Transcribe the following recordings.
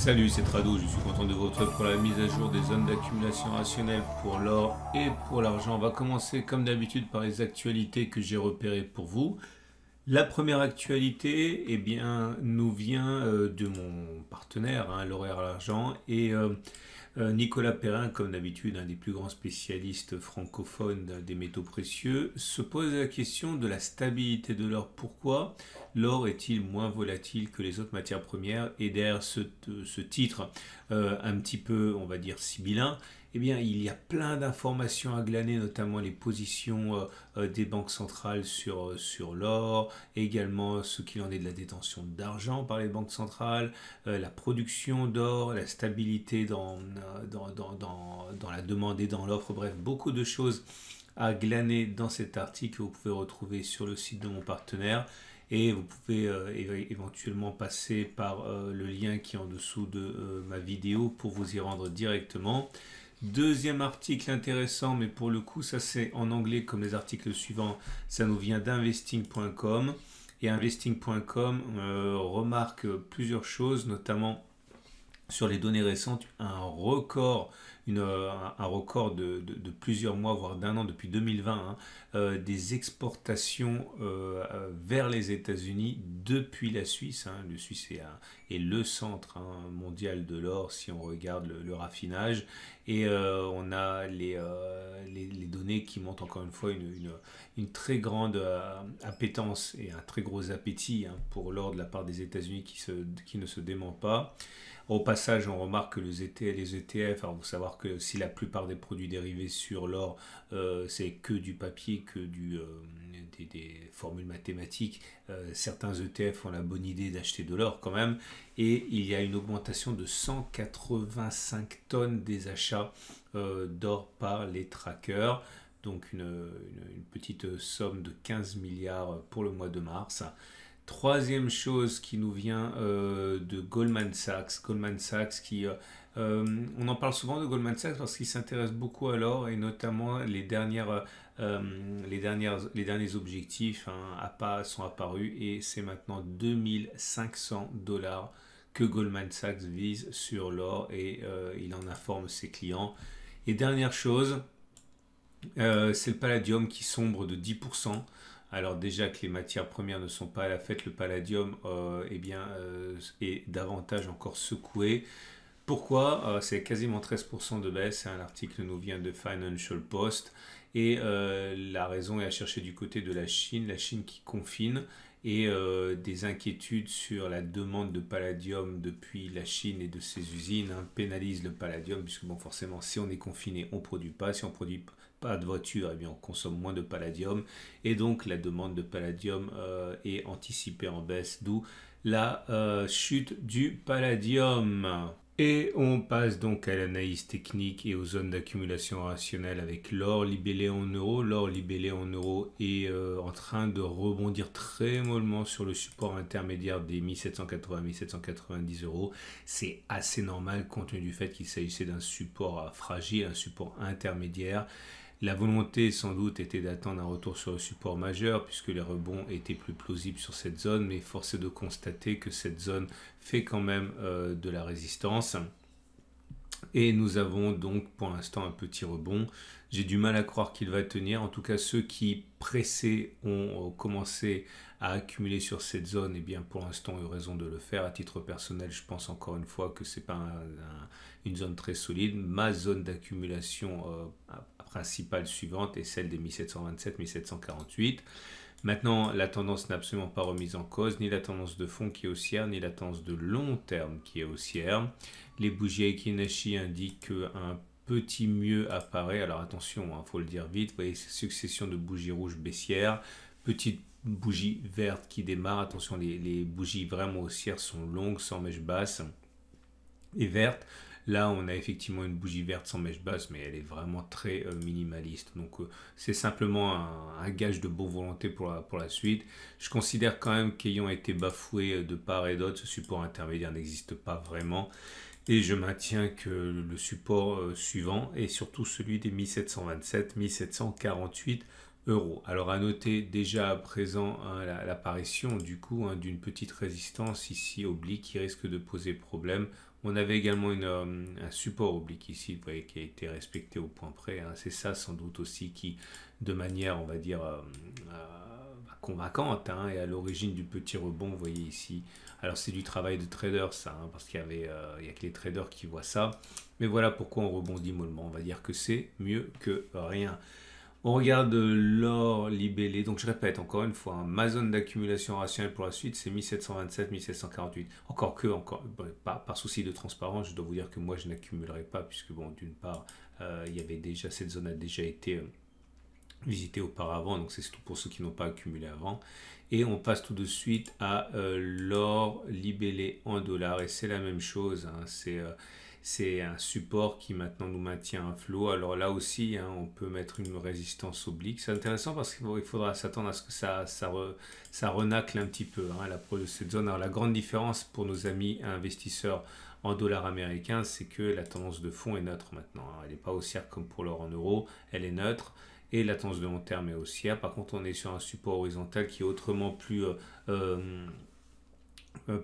Salut, c'est Trado, je suis content de vous retrouver pour la mise à jour des zones d'accumulation rationnelle pour l'or et pour l'argent. On va commencer comme d'habitude par les actualités que j'ai repérées pour vous. La première actualité, eh bien, nous vient de mon partenaire, l'Horaire à l'argent, et Nicolas Perrin, comme d'habitude, un des plus grands spécialistes francophones des métaux précieux, se pose la question de la stabilité de l'or. Pourquoi l'or est-il moins volatile que les autres matières premières? Et derrière ce titre un petit peu, on va dire, sibyllin, eh bien, il y a plein d'informations à glaner, notamment les positions des banques centrales sur l'or, également ce qu'il en est de la détention d'argent par les banques centrales, la production d'or, la stabilité dans la demande et dans l'offre, bref, beaucoup de choses à glaner dans cet article que vous pouvez retrouver sur le site de mon partenaire. Et vous pouvez éventuellement passer par le lien qui est en dessous de ma vidéo pour vous y rendre directement. Deuxième article intéressant, mais pour le coup, ça c'est en anglais comme les articles suivants, ça nous vient d'investing.com. Et investing.com remarque plusieurs choses, notamment sur les données récentes, un record de plusieurs mois, voire d'un an depuis 2020, des exportations vers les États-Unis depuis la Suisse. Le Suisse est le centre mondial de l'or si on regarde le raffinage. Et on a les données qui montrent encore une fois une très grande appétence et un très gros appétit pour l'or de la part des États-Unis qui ne se dément pas. Au passage, on remarque que les ETF, alors il faut savoir que si la plupart des produits dérivés sur l'or, c'est que du papier, que des formules mathématiques, certains ETF ont la bonne idée d'acheter de l'or quand même. Et il y a une augmentation de 185 tonnes des achats d'or par les trackers. Donc une petite somme de 15 milliards pour le mois de mars. Troisième chose qui nous vient de Goldman Sachs. Goldman Sachs on en parle souvent de Goldman Sachs parce qu'il s'intéresse beaucoup à l'or et notamment les derniers objectifs sont apparus et c'est maintenant 2500 $ que Goldman Sachs vise sur l'or et il en informe ses clients. Et dernière chose, c'est le palladium qui sombre de 10%. Alors déjà que les matières premières ne sont pas à la fête, le palladium est davantage encore secoué. Pourquoi? C'est quasiment 13% de baisse. L'article nous vient de Financial Post. Et la raison est à chercher du côté de la Chine qui confine et des inquiétudes sur la demande de palladium depuis la Chine et de ses usines pénalisent le palladium puisque forcément si on est confiné on ne produit pas, si on ne produit pas de voiture, on consomme moins de palladium et donc la demande de palladium est anticipée en baisse, d'où la chute du palladium. Et on passe donc à l'analyse technique et aux zones d'accumulation rationnelle avec l'or libellé en euros. L'or libellé en euros est en train de rebondir très mollement sur le support intermédiaire des 1780-1790 euros. C'est assez normal compte tenu du fait qu'il s'agissait d'un support fragile, un support intermédiaire. La volonté sans doute était d'attendre un retour sur le support majeur puisque les rebonds étaient plus plausibles sur cette zone, mais force est de constater que cette zone fait quand même de la résistance. Et nous avons donc pour l'instant un petit rebond. J'ai du mal à croire qu'il va tenir. En tout cas, ceux qui pressés ont commencé à accumuler sur cette zone, eh bien pour l'instant ont eu raison de le faire. À titre personnel, je pense encore une fois que ce n'est pas une zone très solide. Ma zone d'accumulation principale suivante est celle des 1727-1748. Maintenant, la tendance n'est absolument pas remise en cause, ni la tendance de fond qui est haussière, ni la tendance de long terme qui est haussière. Les bougies Aiki-Nashi indiquent qu'un petit mieux apparaît. Alors attention, faut le dire vite. Vous voyez, succession de bougies rouges baissières, petite bougie verte qui démarre. Attention, les bougies vraiment haussières sont longues, sans mèche basse et vertes. Là, on a effectivement une bougie verte sans mèche basse, mais elle est vraiment très minimaliste. Donc, c'est simplement un gage de bonne volonté pour la suite. Je considère quand même qu'ayant été bafoué de part et d'autre, ce support intermédiaire n'existe pas vraiment. Et je maintiens que le support suivant est surtout celui des 1727-1748 euros. Alors à noter déjà à présent hein, l'apparition du coup hein, d'une petite résistance ici oblique qui risque de poser problème. On avait également un support oblique ici, vous voyez, qui a été respecté au point près. Hein. C'est ça sans doute aussi qui, de manière, on va dire, convaincante, hein, et à l'origine du petit rebond, vous voyez ici. Alors c'est du travail de trader ça, hein, parce qu'il y a que les traders qui voient ça. Mais voilà pourquoi on rebondit mollement. On va dire que c'est mieux que rien. On regarde l'or libellé, donc je répète encore une fois, hein, ma zone d'accumulation rationnelle pour la suite c'est 1727, 1748. Encore, bon, pas par souci de transparence, je dois vous dire que moi je n'accumulerai pas, puisque bon, d'une part, il y avait déjà, cette zone a déjà été visitée auparavant, donc c'est surtout pour ceux qui n'ont pas accumulé avant. Et on passe tout de suite à l'or libellé en dollars, et c'est la même chose, hein, c'est un support qui maintenant nous maintient un flot. Alors là aussi, hein, on peut mettre une résistance oblique. C'est intéressant parce qu'il faudra s'attendre à ce que ça renacle un petit peu hein, l'approche de cette zone. Alors la grande différence pour nos amis investisseurs en dollars américains, c'est que la tendance de fond est neutre maintenant. Hein. Elle n'est pas haussière comme pour l'or en euros, elle est neutre. Et la tendance de long terme est haussière. Par contre, on est sur un support horizontal qui est autrement plus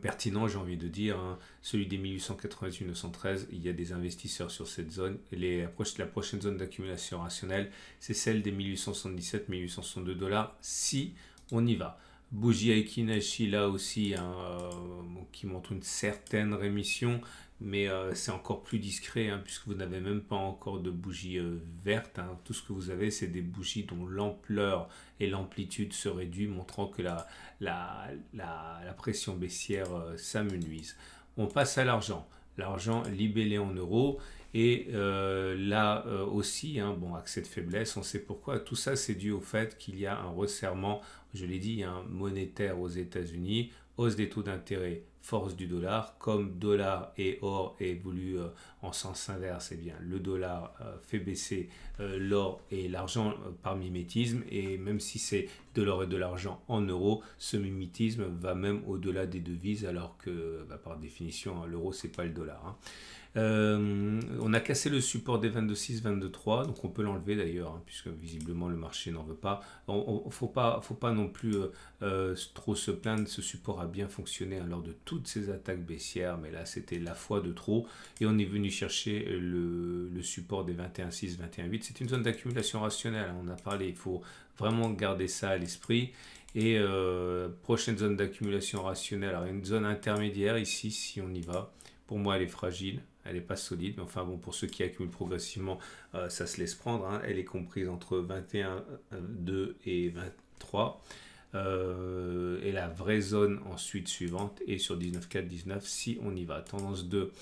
pertinent, j'ai envie de dire, hein. Celui des 1898-913, il y a des investisseurs sur cette zone. La prochaine zone d'accumulation rationnelle, c'est celle des 1877-1862 dollars, si on y va. Bougie Aiki là aussi, hein, qui montre une certaine rémission, mais c'est encore plus discret, hein, puisque vous n'avez même pas encore de bougie verte. Hein. Tout ce que vous avez, c'est des bougies dont l'ampleur et l'amplitude se réduisent, montrant que la pression baissière s'amenuise. On passe à l'argent. L'argent libellé en euros. Et là aussi, hein, bon, accès de faiblesse, on sait pourquoi. Tout ça, c'est dû au fait qu'il y a un resserrement, je l'ai dit, hein, monétaire aux États-Unis, hausse des taux d'intérêt, force du dollar. Comme dollar et or évoluent en sens inverse, eh bien, le dollar fait baisser l'or et l'argent par mimétisme. Et même si c'est de l'or et de l'argent en euros, ce mimétisme va même au-delà des devises, alors que bah, par définition, hein, l'euro, c'est pas le dollar. Hein. On a cassé le support des 22,6, 22,3, donc on peut l'enlever d'ailleurs, hein, puisque visiblement le marché n'en veut pas. Faut pas non plus trop se plaindre, ce support a bien fonctionné hein, lors de toutes ces attaques baissières, mais là c'était la fois de trop, et on est venu chercher le support des 21,6, 21,8. C'est une zone d'accumulation rationnelle, hein, on a parlé, il faut vraiment garder ça à l'esprit. Et prochaine zone d'accumulation rationnelle, alors une zone intermédiaire ici, si on y va. Pour moi, elle est fragile, elle n'est pas solide, mais enfin bon, pour ceux qui accumulent progressivement, ça se laisse prendre. Hein. Elle est comprise entre 21,2 et 23. Et la vraie zone ensuite suivante est sur 19,4, 19 si on y va. Tendance de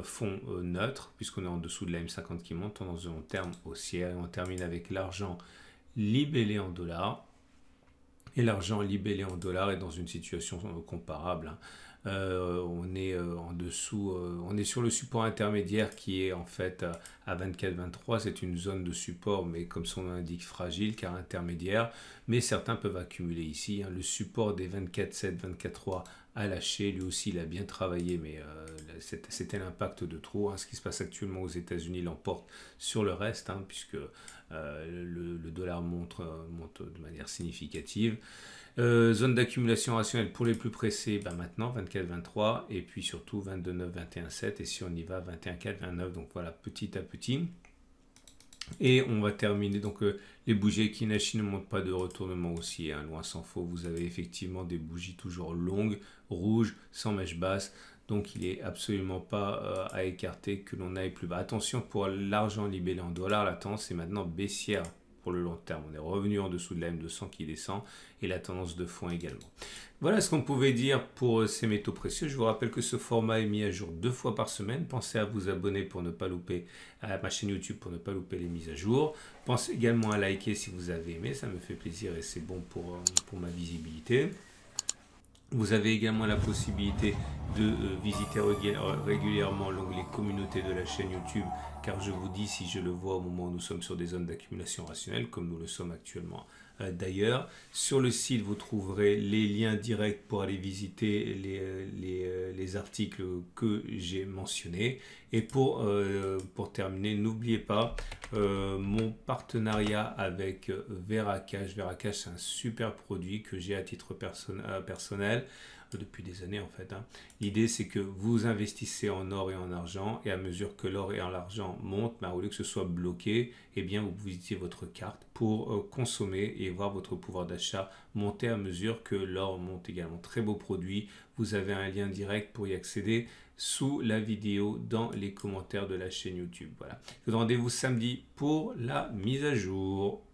fond neutre, puisqu'on est en dessous de la M50 qui monte, tendance de long terme haussière. Et on termine avec l'argent libellé en dollars. Et l'argent libellé en dollars est dans une situation comparable. Hein. On est en dessous, on est sur le support intermédiaire qui est en fait à 24-23. C'est une zone de support, mais comme son nom l'indique, fragile car intermédiaire. Mais certains peuvent accumuler ici. Hein. Le support des 24-7, 24-3 a lâché. Lui aussi, il a bien travaillé, mais c'était l'impact de trop. Hein. Ce qui se passe actuellement aux États-Unis l'emporte sur le reste, hein, puisque le dollar monte de manière significative. Zone d'accumulation rationnelle pour les plus pressés, ben maintenant 24-23 et puis surtout 22-9, 21-7 et si on y va 21-4, 29, donc voilà petit à petit. Et on va terminer, donc les bougies Kinashi ne montrent pas de retournement haussier, hein, loin s'en faut, vous avez effectivement des bougies toujours longues, rouges, sans mèche basse, donc il n'est absolument pas à écarter que l'on aille plus bas. Attention pour l'argent libellé en dollars, la tendance est maintenant baissière pour le long terme. On est revenu en dessous de la M200 qui descend et la tendance de fond également. Voilà ce qu'on pouvait dire pour ces métaux précieux. Je vous rappelle que ce format est mis à jour 2 fois par semaine. Pensez à vous abonner pour ne pas louper à ma chaîne YouTube pour ne pas louper les mises à jour. Pensez également à liker si vous avez aimé, ça me fait plaisir et c'est bon pour ma visibilité. Vous avez également la possibilité de visiter régulièrement l'onglet communauté de la chaîne YouTube, car je vous dis si je le vois au moment où nous sommes sur des zones d'accumulation rationnelle, comme nous le sommes actuellement d'ailleurs. Sur le site, vous trouverez les liens directs pour aller visiter les articles que j'ai mentionnés. Et pour terminer, n'oubliez pas mon partenariat avec Veracash. Veracash, c'est un super produit que j'ai à titre personnel depuis des années en fait. L'idée, c'est que vous investissez en or et en argent, et à mesure que l'or et l'argent montent, au lieu que ce soit bloqué, eh bien, vous utilisez votre carte pour consommer et voir votre pouvoir d'achat monter à mesure que l'or monte également. Très beau produit. Vous avez un lien direct pour y accéder sous la vidéo dans les commentaires de la chaîne YouTube. Voilà. Je vous donne rendez-vous samedi pour la mise à jour.